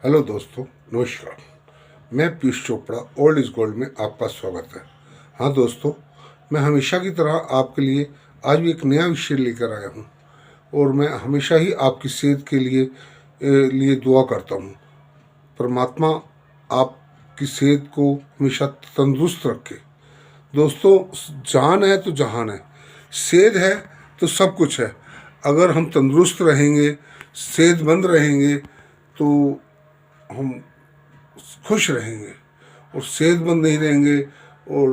Hello दोस्तों, नमस्कार। मैं Piyush Chopra, old is gold में आपका स्वागत है। हाँ दोस्तों, मैं हमेशा की तरह आपके लिए आज भी एक नया विषय लेकर आया हूँ। और मैं हमेशा ही आपकी सेहत के लिए दुआ करता हूँ। परमात्मा आपकी सेहत को हमेशा तंदुरुस्त रखे। दोस्तों, जान है तो जहान है, सेहत है तो सब कुछ है। अगर हम तंदुरुस्त रहेंगे, सेहतमंद रहेंगे, तो हम खुश रहेंगे। और सेहतमंद नहीं रहेंगे और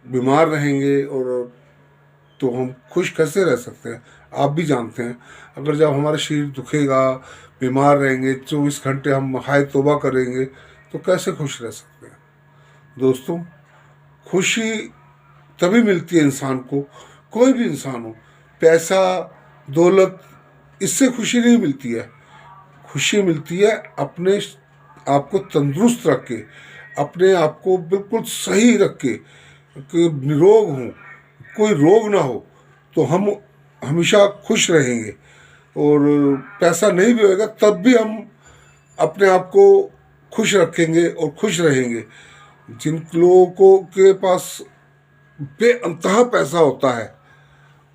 बीमार रहेंगे, और तो हम खुश कैसे रह सकते हैं? आप भी जानते हैं, अगर जब हमारा शरीर दुखेगा, बीमार रहेंगे, 24 घंटे हम हाय तौबा करेंगे, तो कैसे खुश रह सकते हैं? दोस्तों, खुशी तभी मिलती है इंसान को, कोई भी इंसान हो। पैसा, दौलत, इससे खुशी नहीं मिलती है। खुशी मिलती है अपने आप को तंदुरुस्त रख के, अपने आप को बिल्कुल सही रख के, कि निरोग हों, कोई रोग ना हो, तो हम हमेशा खुश रहेंगे। और पैसा नहीं भी होगा तब भी हम अपने आप को खुश रखेंगे और खुश रहेंगे। जिन लोगों को के पास बेअंतहा पैसा होता है,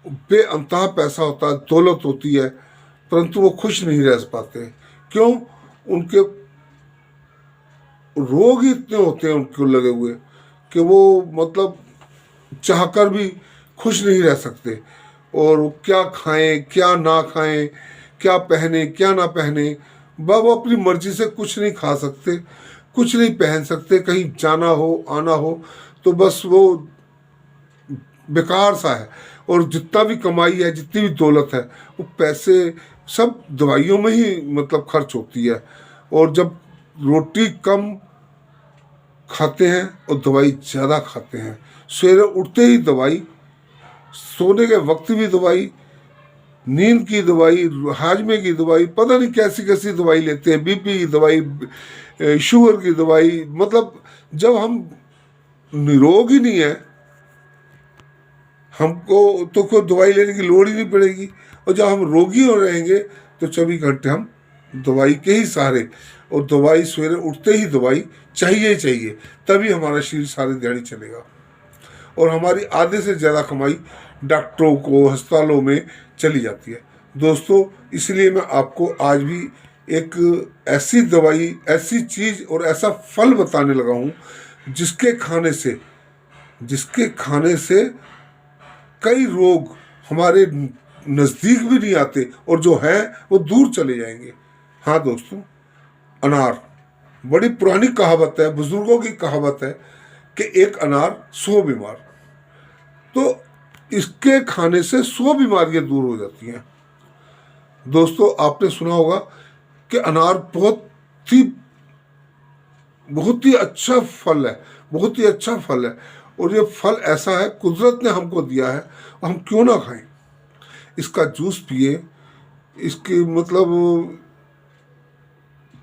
बेअंतहा पैसा होता है, दौलत होती है, परंतु वो खुश नहीं रह पाते। क्यों? उनके रोग ही इतने होते हैं उनको लगे हुए, कि वो मतलब चाहकर भी खुश नहीं रह सकते। और वो क्या खाएं, क्या ना खाएं, क्या पहने, क्या ना पहने, वो अपनी मर्जी से कुछ नहीं खा सकते, कुछ नहीं पहन सकते। कहीं जाना हो, आना हो, तो बस वो बेकार सा है। और जितना भी कमाई है, जितनी भी दौलत है, वो पैसे सब दवाइयों में ही मतलब खर्च होती है। और जब रोटी कम खाते हैं और दवाई ज़्यादा खाते हैं, सवेरे उठते ही दवाई, सोने के वक्त भी दवाई, नींद की दवाई, हाजमे की दवाई, पता नहीं कैसी कैसी दवाई लेते हैं, बीपी की दवाई, शुगर की दवाई। मतलब जब हम निरोग ही नहीं है, हमको तो कोई दवाई लेने की लोड़ ही नहीं पड़ेगी। और जब हम रोगी हो रहेंगे, तो 24 घंटे हम दवाई के ही सहारे, और दवाई सवेरे उठते ही दवाई चाहिए ही चाहिए, तभी हमारा शरीर सारी दिहाड़ी चलेगा। और हमारी आधे से ज़्यादा कमाई डॉक्टरों को, अस्पतालों में चली जाती है। दोस्तों, इसलिए मैं आपको आज भी एक ऐसी दवाई, ऐसी चीज़ और ऐसा फल बताने लगा हूँ, जिसके खाने से कई रोग हमारे नज़दीक भी नहीं आते, और जो है वो दूर चले जाएंगे। हाँ दोस्तों, अनार, बड़ी पुरानी कहावत है, बुजुर्गों की कहावत है कि एक अनार 100 बीमार। तो इसके खाने से 100 बीमारियां दूर हो जाती हैं। दोस्तों, आपने सुना होगा कि अनार बहुत ही अच्छा फल है, बहुत ही अच्छा फल है। और ये फल ऐसा है, कुदरत ने हमको दिया है, हम क्यों ना खाएं? इसका जूस पिए। इसके मतलब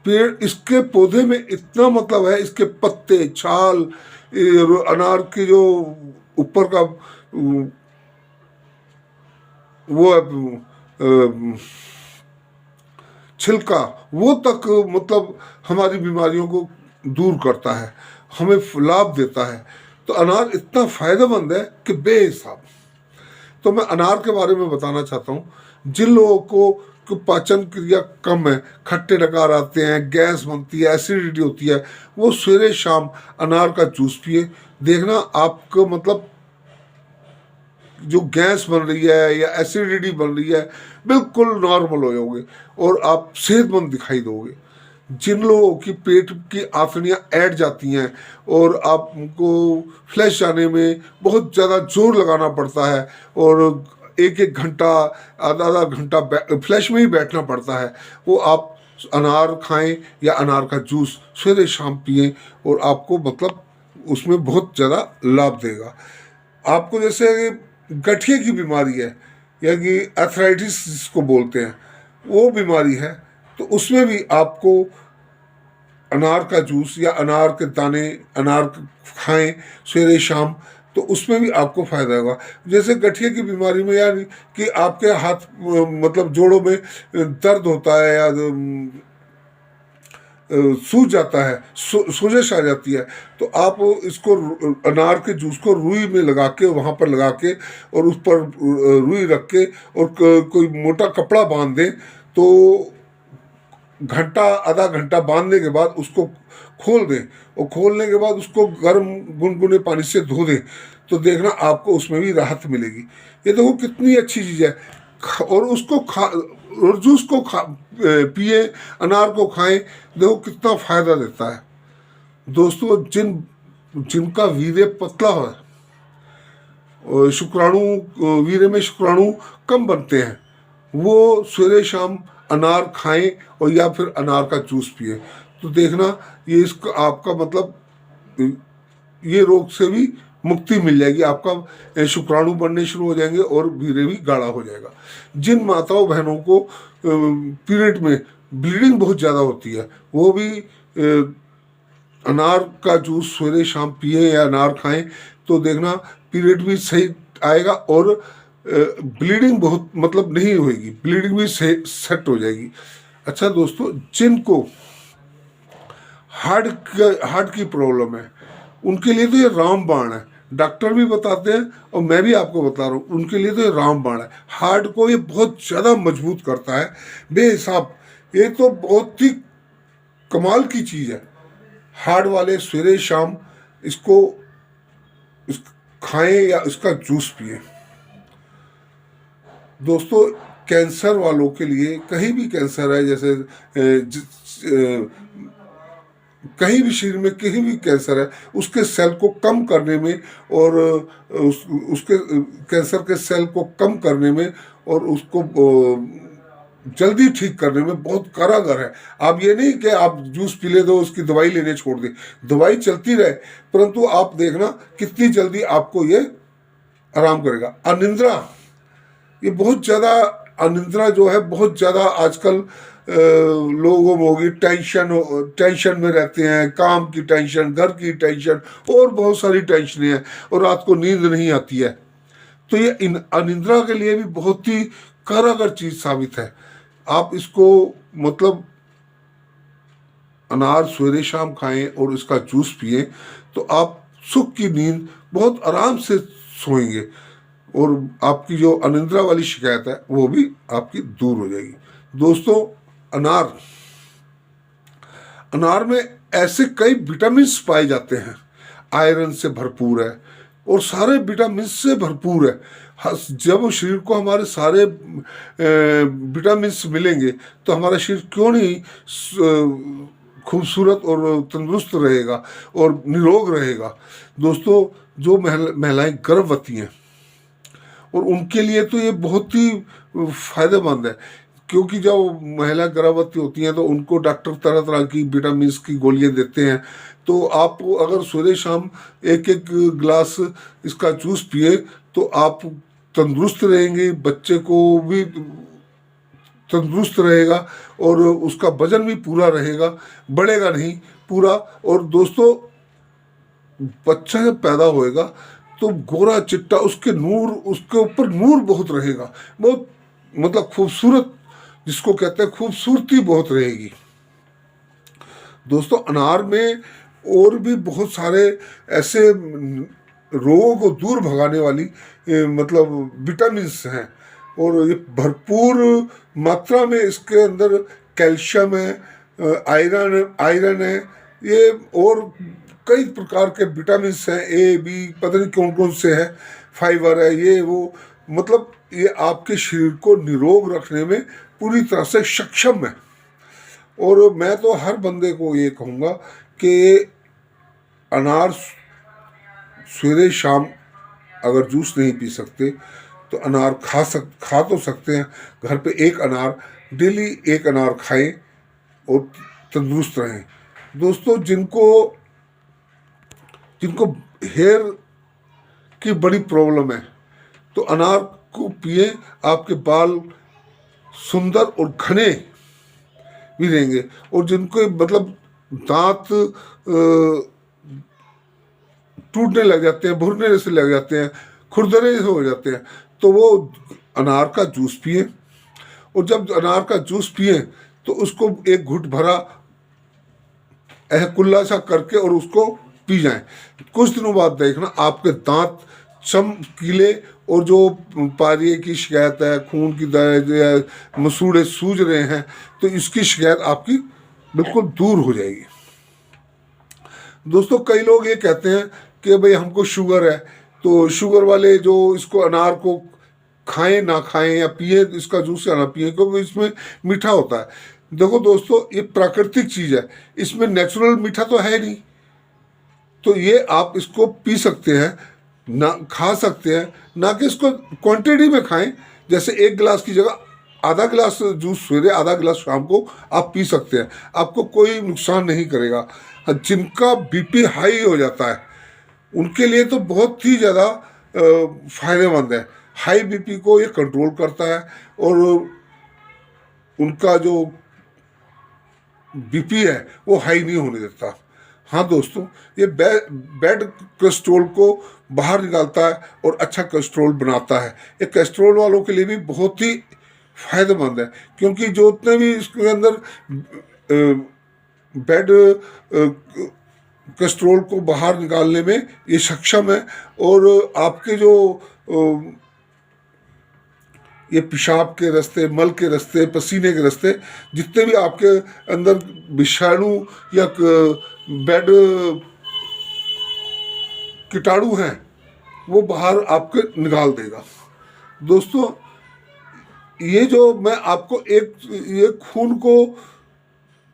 पेड़, इसके पौधे में इतना मतलब है, इसके पत्ते, छाल, अनार की जो ऊपर का वो है, छिलका, वो तक मतलब हमारी बीमारियों को दूर करता है, हमें लाभ देता है। तो अनार इतना फायदेमंद है कि बेहिसाब। तो मैं अनार के बारे में बताना चाहता हूँ। जिन लोगों को पाचन क्रिया कम है, खट्टे डकार आते हैं, गैस बनती है, एसिडिटी होती है, वो सवेरे शाम अनार का जूस पिए। देखना आपको मतलब जो गैस बन रही है या एसिडिटी बन रही है, बिल्कुल नॉर्मल हो जाओगे और आप सेहतमंद दिखाई दोगे। जिन लोगों की पेट की आंतड़ियाँ ऐड जाती हैं और आपको फ्लैश जाने में बहुत ज़्यादा जोर लगाना पड़ता है, और एक एक घंटा, आधा आधा घंटा फ्लैश में ही बैठना पड़ता है, वो आप अनार खाएं या अनार का जूस सवेरे शाम पिएं, और आपको मतलब उसमें बहुत ज़्यादा लाभ देगा। आपको जैसे गठिए की बीमारी है, यानी एथराइटिस जिसको बोलते हैं, वो बीमारी है, तो उसमें भी आपको अनार का जूस या अनार के दाने, अनार खाएं सवेरे शाम, तो उसमें भी आपको फायदा होगा। जैसे गठिए की बीमारी में, यानी कि आपके हाथ मतलब जोड़ों में दर्द होता है, या सूज जाता है, सोजश आ जाती है, तो आप इसको अनार के जूस को रुई में लगा के, वहाँ पर लगा के और उस पर रुई रख के और कोई मोटा कपड़ा बांध दें, तो घंटा आधा घंटा बांधने के बाद उसको खोल दें, और खोलने के बाद उसको गर्म गुनगुने पानी से धो दें, तो देखना आपको उसमें भी राहत मिलेगी। ये देखो कितनी अच्छी चीज़ है। और उसको और जूस को पिए, अनार को खाएं, देखो कितना फायदा देता है। दोस्तों, जिनका वीर्य पतला है और शुक्राणु, वीर्य में शुक्राणु कम बनते हैं, वो सवेरे शाम अनार खाएं और या फिर अनार का जूस पिए, तो देखना ये इसका आपका मतलब ये रोग से भी मुक्ति मिल जाएगी। आपका शुक्राणु बनने शुरू हो जाएंगे और वीर्य भी गाढ़ा हो जाएगा। जिन माताओं बहनों को पीरियड में ब्लीडिंग बहुत ज़्यादा होती है, वो भी अनार का जूस सवेरे शाम पिए या अनार खाएं, तो देखना पीरियड भी सही आएगा और ब्लीडिंग बहुत मतलब नहीं होएगी, ब्लीडिंग भी सेट हो जाएगी। अच्छा दोस्तों, जिनको हार्ट की प्रॉब्लम है, उनके लिए तो ये रामबाण है। डॉक्टर भी बताते हैं और मैं भी आपको बता रहा हूँ, उनके लिए तो ये रामबाण है। हार्ट को ये बहुत ज़्यादा मजबूत करता है बेहिसाब। ये तो बहुत ही कमाल की चीज़ है। हार्ट वाले सवेरे शाम इसको खाएं या इसका जूस पिए। दोस्तों, कैंसर वालों के लिए, कहीं भी कैंसर है, जैसे कहीं भी शरीर में कहीं भी कैंसर है, उसके सेल को कम करने में और उसके कैंसर के सेल को कम करने में और उसको जल्दी ठीक करने में बहुत कारगर है। आप ये नहीं कि आप जूस पी ले दो, उसकी दवाई लेने छोड़ दें, दवाई चलती रहे, परंतु आप देखना कितनी जल्दी आपको ये आराम करेगा। अनिद्रा, ये बहुत ज़्यादा, अनिद्रा जो है बहुत ज़्यादा आजकल लोगों में होगी। टेंशन में रहते हैं, काम की टेंशन, घर की टेंशन और बहुत सारी टेंशनें हैं और रात को नींद नहीं आती है, तो ये अनिद्रा के लिए भी बहुत ही कारगर चीज़ साबित है। आप इसको मतलब अनार सवेरे शाम खाएं और इसका जूस पिए, तो आप सुख की नींद बहुत आराम से सोएंगे और आपकी जो अनिद्रा वाली शिकायत है वो भी आपकी दूर हो जाएगी। दोस्तों, अनार में ऐसे कई विटामिन्स पाए जाते हैं, आयरन से भरपूर है और सारे विटामिन से भरपूर है। जब शरीर को हमारे सारे विटामिन्स मिलेंगे तो हमारा शरीर क्यों नहीं खूबसूरत और तंदुरुस्त रहेगा और निरोग रहेगा। दोस्तों, जो महिलाएं गर्भवती हैं और उनके लिए तो ये बहुत ही फायदेमंद है, क्योंकि जब महिला गर्भवती होती हैं तो उनको डॉक्टर तरह तरह की विटामिन्स की गोलियां देते हैं। तो आप अगर सवेरे शाम एक एक गिलास इसका जूस पिए तो आप तंदुरुस्त रहेंगे, बच्चे को भी तंदुरुस्त रहेगा और उसका वजन भी पूरा रहेगा, बढ़ेगा नहीं पूरा। और दोस्तों, बच्चा जब पैदा होएगा तो गोरा चिट्टा, उसके नूर, उसके ऊपर नूर बहुत रहेगा, बहुत मतलब खूबसूरत, जिसको कहते हैं खूबसूरती बहुत रहेगी। दोस्तों, अनार में और भी बहुत सारे ऐसे रोगों को दूर भगाने वाली मतलब विटामिन्स हैं और ये भरपूर मात्रा में इसके अंदर कैल्शियम है, आयरन है, ये और कई प्रकार के विटामिन्स हैं, ए बी पता नहीं कौन कौन से हैं, फाइबर है, ये वो, मतलब ये आपके शरीर को निरोग रखने में पूरी तरह से सक्षम है। और मैं तो हर बंदे को ये कहूँगा कि अनार सवेरे शाम अगर जूस नहीं पी सकते तो अनार खा तो सकते हैं। घर पे एक अनार, डेली एक अनार खाएं और तंदुरुस्त रहें। दोस्तों, जिनको हेयर की बड़ी प्रॉब्लम है तो अनार को पिए, आपके बाल सुंदर और घने भी रहेंगे। और जिनको मतलब दांत टूटने लग जाते हैं, भुरने से लग जाते हैं, खुरदरे से हो जाते हैं, तो वो अनार का जूस पिए। और जब अनार का जूस पिए तो उसको एक घुट भरा ऐसा कुल्ला सा करके और उसको पी जाएं। कुछ दिनों बाद देखना आपके दांत चमकीले, और जो पारिये की शिकायत है, खून की दर्द या मसूड़े सूज रहे हैं, तो इसकी शिकायत आपकी बिल्कुल दूर हो जाएगी। दोस्तों कई लोग ये कहते हैं कि भाई हमको शुगर है, तो शुगर वाले जो इसको अनार को खाएं ना खाएं या पिए इसका जूस या ना पिए, क्योंकि इसमें मीठा होता है। देखो दोस्तों, ये प्राकृतिक चीज़ है, इसमें नेचुरल मीठा तो है नहीं, तो ये आप इसको पी सकते हैं, ना खा सकते हैं, ना कि इसको क्वांटिटी में खाएं। जैसे एक गिलास की जगह आधा गिलास जूस सवेरे, आधा गिलास शाम को आप पी सकते हैं, आपको कोई नुकसान नहीं करेगा। जिनका बीपी हाई हो जाता है उनके लिए तो बहुत ही ज़्यादा फायदेमंद है। हाई बीपी को ये कंट्रोल करता है और उनका जो बीपी है वो हाई नहीं होने देता। हाँ दोस्तों, ये बैड कोलेस्ट्रॉल को बाहर निकालता है और अच्छा कोलेस्ट्रॉल बनाता है। ये कोलेस्ट्रॉल वालों के लिए भी बहुत ही फायदेमंद है, क्योंकि जो उतने भी इसके अंदर बैड कोलेस्ट्रॉल को बाहर निकालने में ये सक्षम है। और आपके जो ये पेशाब के रास्ते, मल के रास्ते, पसीने के रास्ते, जितने भी आपके अंदर विषाणु या बैड कीटाणु हैं वो बाहर आपके निकाल देगा। दोस्तों ये जो मैं आपको ये खून को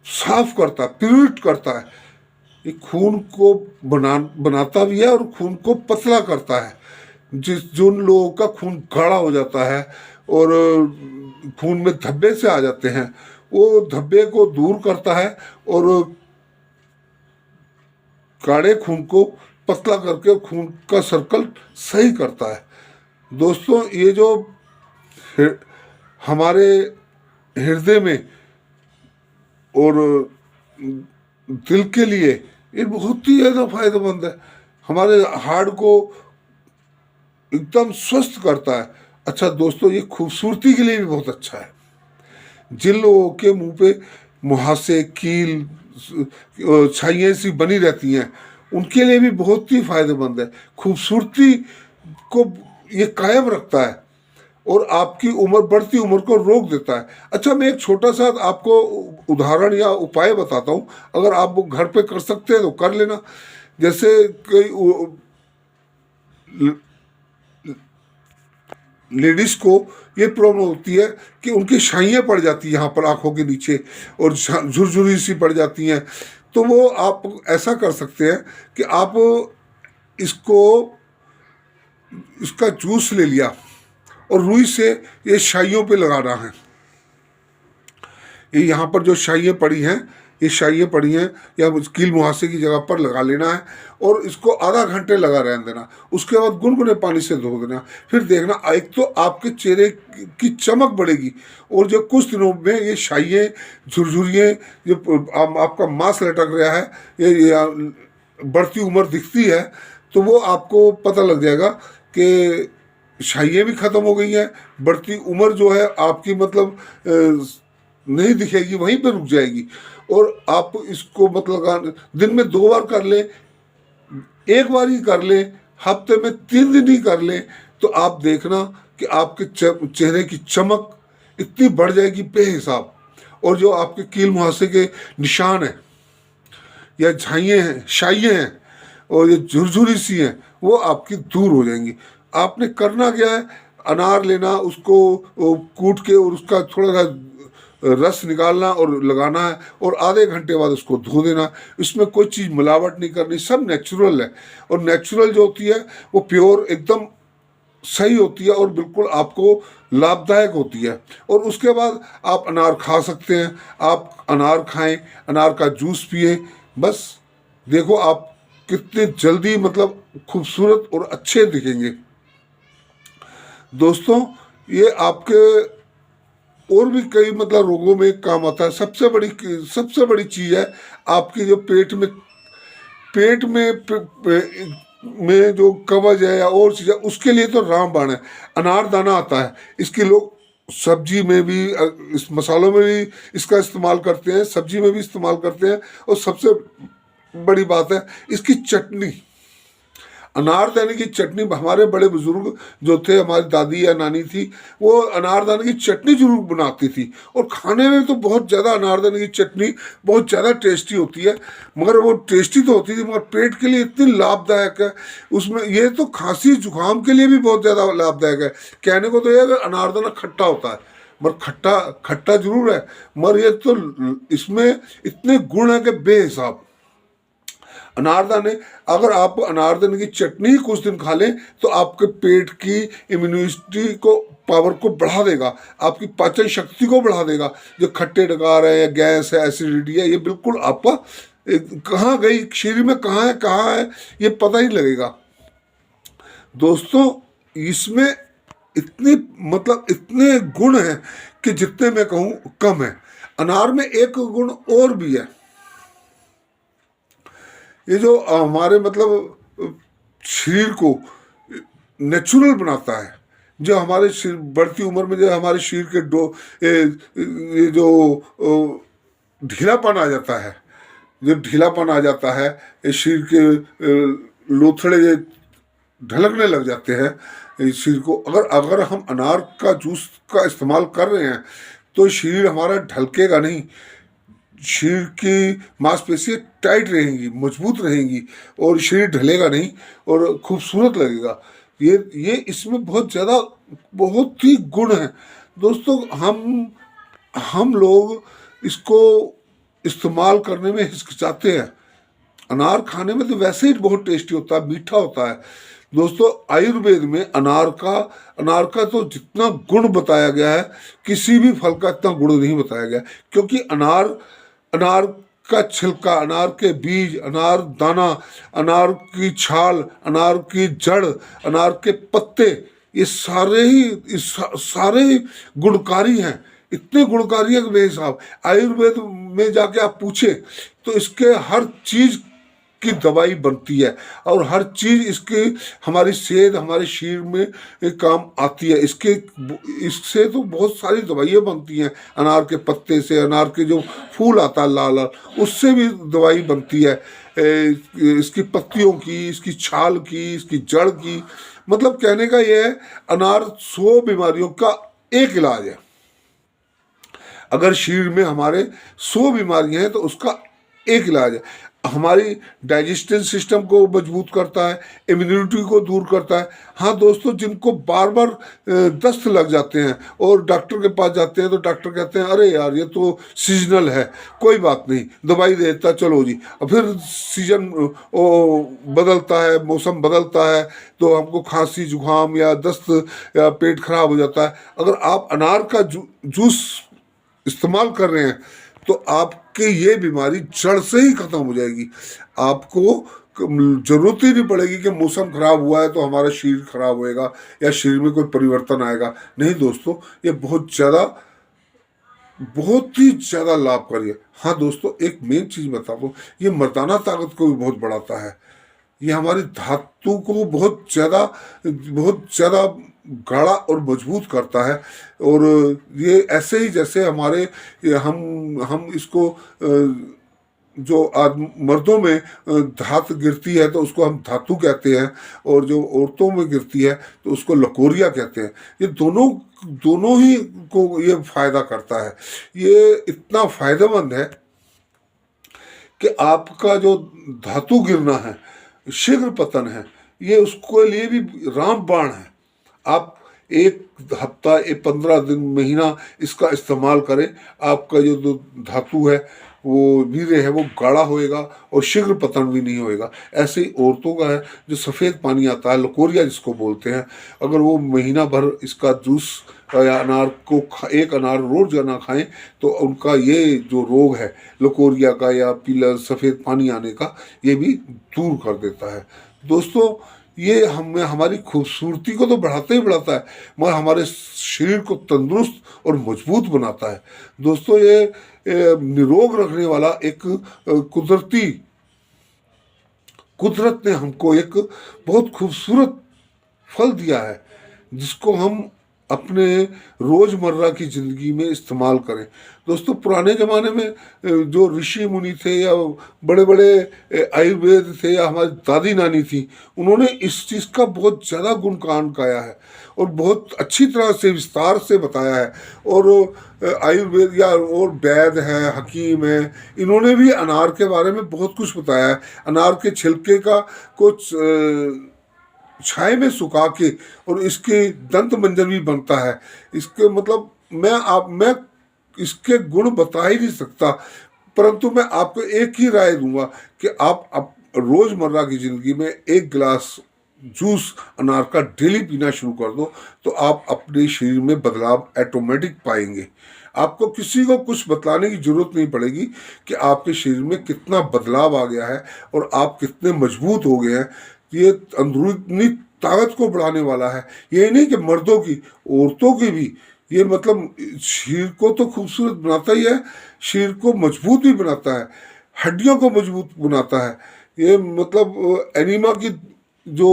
साफ करता है, प्यूरिट करता है, ये खून को बनाता भी है और खून को पतला करता है। जिन लोगों का खून गाढ़ा हो जाता है और खून में धब्बे से आ जाते हैं, वो धब्बे को दूर करता है और गाढ़े खून को पतला करके खून का सर्कल सही करता है। दोस्तों ये जो हमारे हृदय में और दिल के लिए ये बहुत ही ज़्यादा फायदेमंद है। हमारे हार्ट को एकदम स्वस्थ करता है। अच्छा दोस्तों, ये खूबसूरती के लिए भी बहुत अच्छा है। जिन लोगों के मुंह पे मुहासे, कील, छाइयाँ सी बनी रहती हैं, उनके लिए भी बहुत ही फायदेमंद है। खूबसूरती को ये कायम रखता है और आपकी उम्र, बढ़ती उम्र को रोक देता है। अच्छा, मैं एक छोटा सा आपको उदाहरण या उपाय बताता हूँ, अगर आप वो घर पे कर सकते हैं तो कर लेना। जैसे कई लेडीज़ को ये प्रॉब्लम होती है कि उनकी छाइयाँ पड़ जाती है यहाँ पर आँखों के नीचे और झुरझुरी सी पड़ जाती हैं, तो वो आप ऐसा कर सकते हैं कि आप इसका जूस ले लिया और रुई से ये छाइयों पे लगाना है। ये यहाँ पर जो छाइयाँ पड़ी हैं, ये छाइयाँ पड़ी हैं या कील मुहासे की जगह पर लगा लेना है और इसको आधा घंटे लगा रहने देना। उसके बाद गुनगुने पानी से धो देना। फिर देखना, एक तो आपके चेहरे की चमक बढ़ेगी और जो कुछ दिनों में ये छाइयाँ, झुरझुरियाँ, जो आपका मांस लटक रहा है, ये बढ़ती उम्र दिखती है, तो वो आपको पता लग जाएगा कि छाइयाँ भी ख़त्म हो गई हैं। बढ़ती उम्र जो है आपकी मतलब नहीं दिखेगी, वहीं पे रुक जाएगी। और आप इसको मतलब दिन में 2 बार कर लें, 1 बार ही कर लें, हफ्ते में 3 दिन ही कर लें, तो आप देखना कि आपके चेहरे की चमक इतनी बढ़ जाएगी बेहिसाब। और जो आपके कील मुहासे के निशान हैं या छाइयाँ हैं, छाइयाँ हैं और ये झुरझुरी सी हैं, वो आपकी दूर हो जाएंगी। आपने करना क्या है, अनार लेना, उसको कूट के और उसका थोड़ा सा रस निकालना और लगाना है और आधे घंटे बाद उसको धो देना। इसमें कोई चीज़ मिलावट नहीं करनी, सब नेचुरल है। और नेचुरल जो होती है वो प्योर एकदम सही होती है और बिल्कुल आपको लाभदायक होती है। और उसके बाद आप अनार खा सकते हैं, आप अनार खाएं, अनार का जूस पिए। बस देखो आप कितने जल्दी मतलब खूबसूरत और अच्छे दिखेंगे। दोस्तों ये आपके और भी कई मतलब रोगों में काम आता है। सबसे बड़ी चीज़ है आपकी जो पेट में जो कब्ज है या और चीज़ है, उसके लिए तो रामबाण है। अनार दाना आता है, इसके लोग सब्जी में भी इस मसालों में भी इसका इस्तेमाल करते हैं, सब्जी में भी इस्तेमाल करते हैं। और सबसे बड़ी बात है इसकी चटनी, अनारदाने की चटनी। हमारे बड़े बुजुर्ग जो थे, हमारी दादी या नानी थी, वो अनारदाने की चटनी जरूर बनाती थी। और खाने में तो बहुत ज़्यादा अनारदाने की चटनी बहुत ज़्यादा टेस्टी होती है। मगर वो टेस्टी तो होती थी, मगर पेट के लिए इतनी लाभदायक है उसमें। ये तो खांसी जुकाम के लिए भी बहुत ज़्यादा लाभदायक है। कहने को तो ये अनारदाना खट्टा होता है, मगर खट्टा खट्टा जरूर है, मगर ये तो इसमें इतने गुण है कि बेहिसाब। अनारदाने, अगर आप अनारदाने की चटनी कुछ दिन खा लें तो आपके पेट की इम्यूनिटी को, पावर को बढ़ा देगा, आपकी पाचन शक्ति को बढ़ा देगा। जो खट्टे डकार है या गैस है, एसिडिटी है, ये बिल्कुल आपका कहाँ गई, शरीर में कहाँ है ये पता ही लगेगा। दोस्तों इसमें इतनी मतलब इतने गुण हैं कि जितने मैं कहूँ कम है। अनार में एक गुण और भी है, ये जो हमारे मतलब शरीर को नेचुरल बनाता है। जो हमारे बढ़ती उम्र में जो हमारे शरीर के ये जो ढीलापन आ जाता है, जो ढीलापन आ जाता है, इस शरीर के लोथड़े ढलकने लग जाते हैं इस शरीर को। अगर हम अनार का जूस का इस्तेमाल कर रहे हैं तो शरीर हमारा ढलकेगा नहीं, शरीर की मांसपेशियाँ टाइट रहेंगी, मजबूत रहेंगी, और शरीर ढलेगा नहीं और खूबसूरत लगेगा। ये इसमें बहुत ही गुण है दोस्तों। हम लोग इसको इस्तेमाल करने में हिचकिचाते हैं। अनार खाने में तो वैसे ही बहुत टेस्टी होता है, मीठा होता है। दोस्तों आयुर्वेद में अनार का तो जितना गुण बताया गया है, किसी भी फल का इतना गुण नहीं बताया गया। क्योंकि अनार का छिलका, अनार के बीज, अनार दाना, अनार की छाल, अनार की जड़, अनार के पत्ते, ये सारे ही गुणकारी हैं। इतने गुणकारी है कि बेहिसाब। आयुर्वेद में जाके आप पूछे तो इसके हर चीज की दवाई बनती है, और हर चीज इसके हमारी सेहत, हमारे शरीर में काम आती है। इससे तो बहुत सारी दवाइयाँ बनती हैं। अनार के पत्ते से, अनार के जो फूल आता है लाल लाल, उससे भी दवाई बनती है। इसकी पत्तियों की, इसकी छाल की, इसकी जड़ की। मतलब कहने का यह है, अनार 100 बीमारियों का एक इलाज है। अगर शरीर में हमारे 100 बीमारियां हैं तो उसका एक इलाज है। हमारी डाइजेस्टिव सिस्टम को मजबूत करता है, इम्यूनिटी को दूर करता है। हाँ दोस्तों, जिनको बार बार दस्त लग जाते हैं और डॉक्टर के पास जाते हैं तो डॉक्टर कहते हैं अरे यार ये तो सीजनल है, कोई बात नहीं, दवाई देता चलो जी। और फिर सीजन बदलता है, मौसम बदलता है, तो हमको खांसी जुकाम या दस्त या पेट खराब हो जाता है। अगर आप अनार का जूस इस्तेमाल कर रहे हैं तो आपकी ये बीमारी जड़ से ही खत्म हो जाएगी। आपको जरूरत ही नहीं पड़ेगी कि मौसम खराब हुआ है तो हमारा शरीर खराब होएगा या शरीर में कोई परिवर्तन आएगा। नहीं दोस्तों, ये बहुत ही ज़्यादा लाभकारी है। हाँ दोस्तों, एक मेन चीज़ बता दूँ, ये मर्दाना ताकत को भी बहुत बढ़ाता है। ये हमारी धातु को बहुत ज़्यादा गाढ़ा और मजबूत करता है। और ये ऐसे ही जैसे हमारे हम इसको जो मर्दों में धात गिरती है तो उसको हम धातु कहते हैं, और जो औरतों में गिरती है तो उसको लकोरिया कहते हैं। ये दोनों ही को ये फायदा करता है। ये इतना फायदेमंद है कि आपका जो धातु गिरना है, शीघ्र पतन है, ये उसके लिए भी रामबाण है। आप एक हफ्ता, 15 दिन, महीना इसका इस्तेमाल करें, आपका जो धातु है वो वीर्य है वो गाढ़ा होएगा और शीघ्र पतन भी नहीं होएगा। ऐसे ही औरतों का है, जो सफ़ेद पानी आता है, लकोरिया जिसको बोलते हैं, अगर वो महीना भर इसका जूस या अनार को एक अनार रोज ना खाएं तो उनका ये जो रोग है लकोरिया का या पीला सफ़ेद पानी आने का, ये भी दूर कर देता है। दोस्तों ये हमारी खूबसूरती को तो बढ़ाता ही बढ़ाता है, मगर हमारे शरीर को तंदुरुस्त और मजबूत बनाता है। दोस्तों ये निरोग रखने वाला एक कुदरत ने हमको एक बहुत खूबसूरत फल दिया है, जिसको हम अपने रोज़मर्रा की ज़िंदगी में इस्तेमाल करें। दोस्तों, पुराने ज़माने में जो ऋषि मुनि थे या बड़े बड़े आयुर्वेद थे या हमारी दादी नानी थी, उन्होंने इस चीज़ का बहुत ज़्यादा गुणगान गाया है और बहुत अच्छी तरह से विस्तार से बताया है। और आयुर्वेद या और वैद है, हकीम है, इन्होंने भी अनार के बारे में बहुत कुछ बताया है। अनार के छिलके का कुछ छाए में सुखा के और इसके दंत मंजन भी बनता है। इसके मतलब मैं इसके गुण बता ही नहीं सकता, परंतु मैं आपको एक ही राय दूंगा कि आप रोज़मर्रा की ज़िंदगी में एक गिलास जूस अनार का डेली पीना शुरू कर दो, तो आप अपने शरीर में बदलाव ऑटोमेटिक पाएंगे। आपको किसी को कुछ बतलाने की जरूरत नहीं पड़ेगी कि आपके शरीर में कितना बदलाव आ गया है और आप कितने मजबूत हो गए हैं। ये अंदरूनी ताकत को बढ़ाने वाला है। ये नहीं कि मर्दों की, औरतों की भी। ये मतलब शरीर को तो खूबसूरत बनाता ही है, शरीर को मजबूत भी बनाता है, हड्डियों को मजबूत बनाता है। ये मतलब एनीमा की जो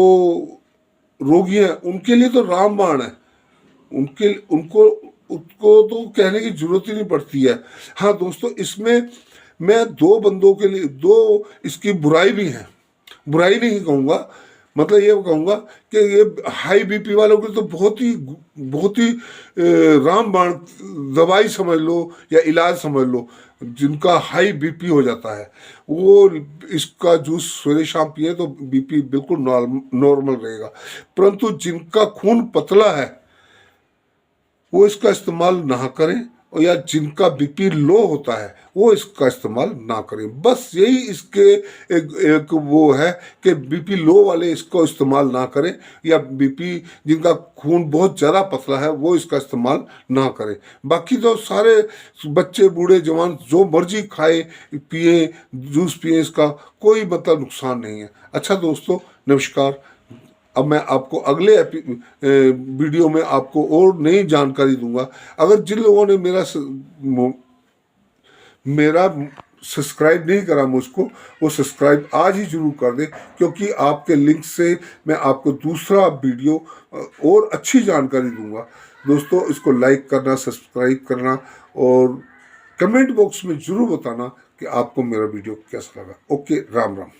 रोगी हैं उनके लिए तो रामबाण है। उनके उनको उसको तो कहने की जरूरत ही नहीं पड़ती है। हाँ दोस्तों, इसमें मैं दो बंदों के लिए दो इसकी बुराई भी है, बुराई नहीं कहूँगा, मतलब ये कहूँगा कि ये हाई बीपी वालों के तो बहुत ही रामबाण दवाई समझ लो या इलाज समझ लो। जिनका हाई बीपी हो जाता है वो इसका जूस सवेरे शाम पिए तो बीपी बिल्कुल नॉर्मल रहेगा। परंतु जिनका खून पतला है वो इसका इस्तेमाल ना करें, और या जिनका बीपी लो होता है वो इसका इस्तेमाल ना करें। बस यही इसके एक वो है कि बीपी लो वाले इसको इस्तेमाल ना करें, या बीपी जिनका खून बहुत ज़्यादा पतला है वो इसका इस्तेमाल ना करें। बाकी तो सारे बच्चे बूढ़े जवान जो मर्जी खाए पिए जूस पिए, इसका कोई मतलब नुकसान नहीं है। अच्छा दोस्तों, नमस्कार। अब मैं आपको अगले वीडियो में आपको और नई जानकारी दूंगा। अगर जिन लोगों ने मेरा सब्सक्राइब नहीं करा मुझको, वो सब्सक्राइब आज ही जरूर कर दें, क्योंकि आपके लिंक से मैं आपको दूसरा वीडियो और अच्छी जानकारी दूंगा। दोस्तों, इसको लाइक करना, सब्सक्राइब करना और कमेंट बॉक्स में जरूर बताना कि आपको मेरा वीडियो कैसा लगा। ओके, राम राम।